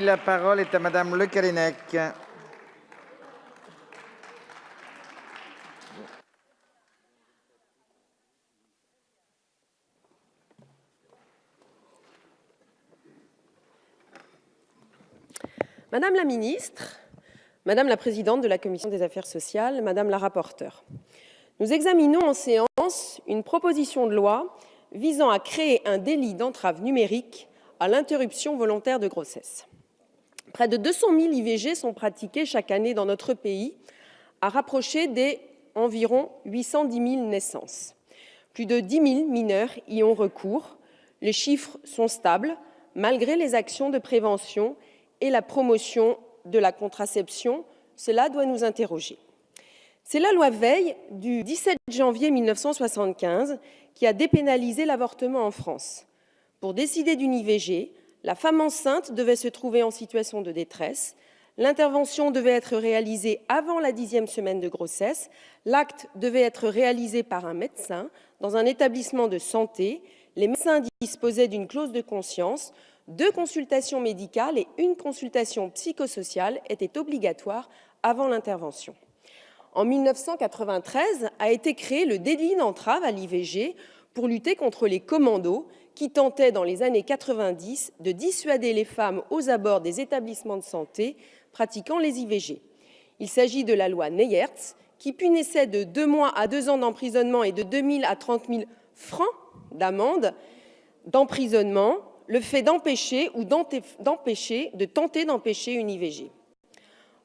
La parole est à Madame Le Callennec. Madame la ministre, Madame la présidente de la Commission des affaires sociales, Madame la rapporteure, nous examinons en séance une proposition de loi visant à créer un délit d'entrave numérique à l'interruption volontaire de grossesse. Près de 200 000 IVG sont pratiquées chaque année dans notre pays, à rapprocher des environ 810 000 naissances. Plus de 10 000 mineurs y ont recours. Les chiffres sont stables, malgré les actions de prévention et la promotion de la contraception. Cela doit nous interroger. C'est la loi Veil du 17 janvier 1975 qui a dépénalisé l'avortement en France. Pour décider d'une IVG, la femme enceinte devait se trouver en situation de détresse. L'intervention devait être réalisée avant la 10e semaine de grossesse. L'acte devait être réalisé par un médecin dans un établissement de santé. Les médecins disposaient d'une clause de conscience. 2 consultations médicales et 1 consultation psychosociale étaient obligatoires avant l'intervention. En 1993 a été créé le délit d'entrave à l'IVG pour lutter contre les commandos qui tentaient dans les années 90 de dissuader les femmes aux abords des établissements de santé pratiquant les IVG. Il s'agit de la loi Neyertz qui punissait de 2 mois à 2 ans d'emprisonnement et de 2 000 à 30 000 francs d'amende d'emprisonnement le fait d'empêcher ou de tenter d'empêcher une IVG.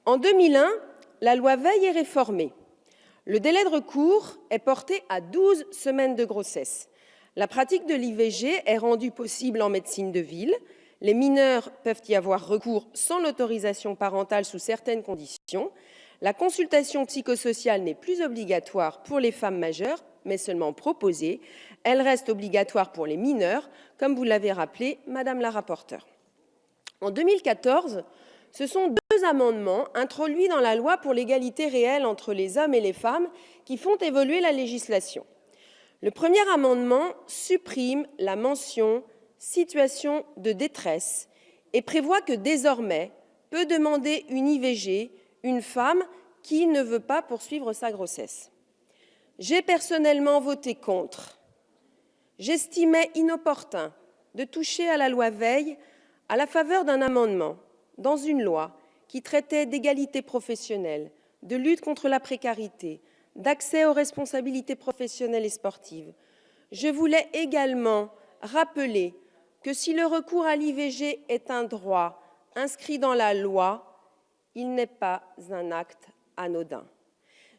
En 2001, la loi Veil est réformée. Le délai de recours est porté à 12 semaines de grossesse. La pratique de l'IVG est rendue possible en médecine de ville. Les mineurs peuvent y avoir recours sans l'autorisation parentale sous certaines conditions. La consultation psychosociale n'est plus obligatoire pour les femmes majeures, mais seulement proposée. Elle reste obligatoire pour les mineurs, comme vous l'avez rappelé, Madame la rapporteure. En 2014, ce sont 2 amendements introduits dans la loi pour l'égalité réelle entre les hommes et les femmes qui font évoluer la législation. Le premier amendement supprime la mention « situation de détresse » et prévoit que désormais peut demander une IVG une femme qui ne veut pas poursuivre sa grossesse. J'ai personnellement voté contre. J'estimais inopportun de toucher à la loi Veil à la faveur d'un amendement dans une loi qui traitait d'égalité professionnelle, de lutte contre la précarité, d'accès aux responsabilités professionnelles et sportives. Je voulais également rappeler que si le recours à l'IVG est un droit inscrit dans la loi, il n'est pas un acte anodin.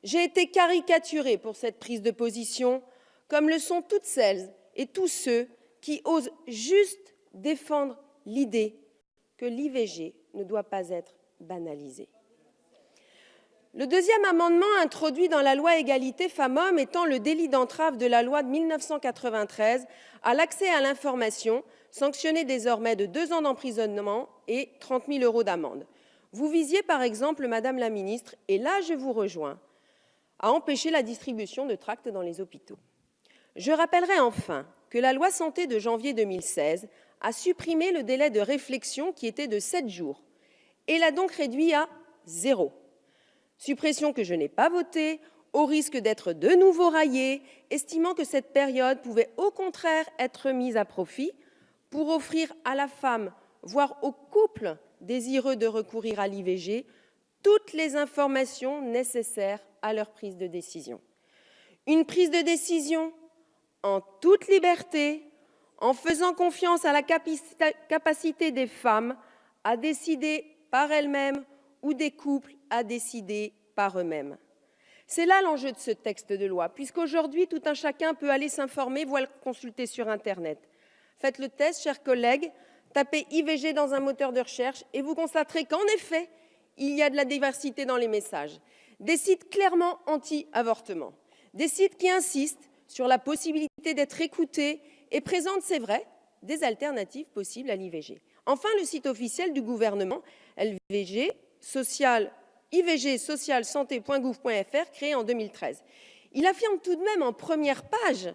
J'ai été caricaturée pour cette prise de position, comme le sont toutes celles et tous ceux qui osent juste défendre l'idée que l'IVG ne doit pas être banalisée. Le deuxième amendement introduit dans la loi égalité femmes-hommes étant le délit d'entrave de la loi de 1993 à l'accès à l'information, sanctionné désormais de 2 ans d'emprisonnement et 30 000 € d'amende. Vous visiez par exemple, Madame la ministre, et là je vous rejoins, à empêcher la distribution de tracts dans les hôpitaux. Je rappellerai enfin que la loi santé de janvier 2016 a supprimé le délai de réflexion qui était de 7 jours et l'a donc réduit à 0. Suppression que je n'ai pas votée, au risque d'être de nouveau raillée, estimant que cette période pouvait au contraire être mise à profit pour offrir à la femme, voire au couple désireux de recourir à l'IVG, toutes les informations nécessaires à leur prise de décision. Une prise de décision en toute liberté, en faisant confiance à la capacité des femmes à décider par elles-mêmes ou des couples à décider par eux-mêmes. C'est là l'enjeu de ce texte de loi, puisqu'aujourd'hui, tout un chacun peut aller s'informer, voire consulter sur Internet. Faites le test, chers collègues, tapez IVG dans un moteur de recherche et vous constaterez qu'en effet, il y a de la diversité dans les messages. Des sites clairement anti-avortement, des sites qui insistent sur la possibilité d'être écoutés et présentent, c'est vrai, des alternatives possibles à l'IVG. Enfin, le site officiel du gouvernement, ivgsocialsanté.gouv.fr, créé en 2013. Il affirme tout de même en première page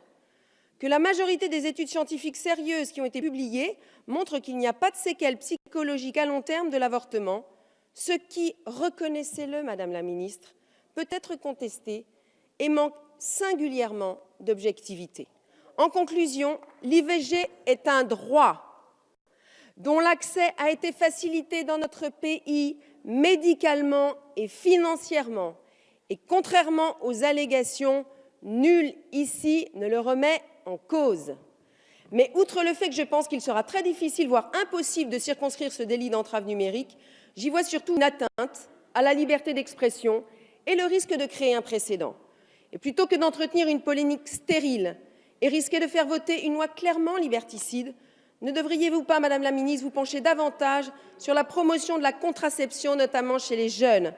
que la majorité des études scientifiques sérieuses qui ont été publiées montrent qu'il n'y a pas de séquelles psychologiques à long terme de l'avortement, ce qui, reconnaissez-le, Madame la Ministre, peut être contesté et manque singulièrement d'objectivité. En conclusion, l'IVG est un droit dont l'accès a été facilité dans notre pays médicalement et financièrement. Et contrairement aux allégations, nul ici ne le remet en cause. Mais outre le fait que je pense qu'il sera très difficile, voire impossible, de circonscrire ce délit d'entrave numérique, j'y vois surtout une atteinte à la liberté d'expression et le risque de créer un précédent. Et plutôt que d'entretenir une polémique stérile et risquer de faire voter une loi clairement liberticide, ne devriez-vous pas, Madame la Ministre, vous pencher davantage sur la promotion de la contraception, notamment chez les jeunes?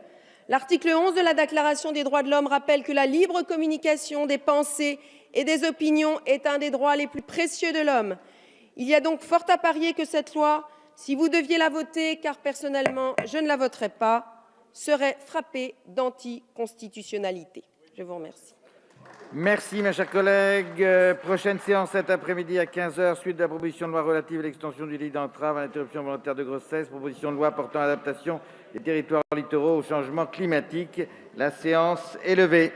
L'article 11 de la Déclaration des droits de l'homme rappelle que la libre communication des pensées et des opinions est un des droits les plus précieux de l'homme. Il y a donc fort à parier que cette loi, si vous deviez la voter, car personnellement je ne la voterai pas, serait frappée d'anticonstitutionnalité. Je vous remercie. Merci, mes chers collègues. Prochaine séance cet après-midi à 15 h, suite de la proposition de loi relative à l'extension du délit d'entrave à l'interruption volontaire de grossesse, proposition de loi portant adaptation des territoires littoraux au changement climatique. La séance est levée.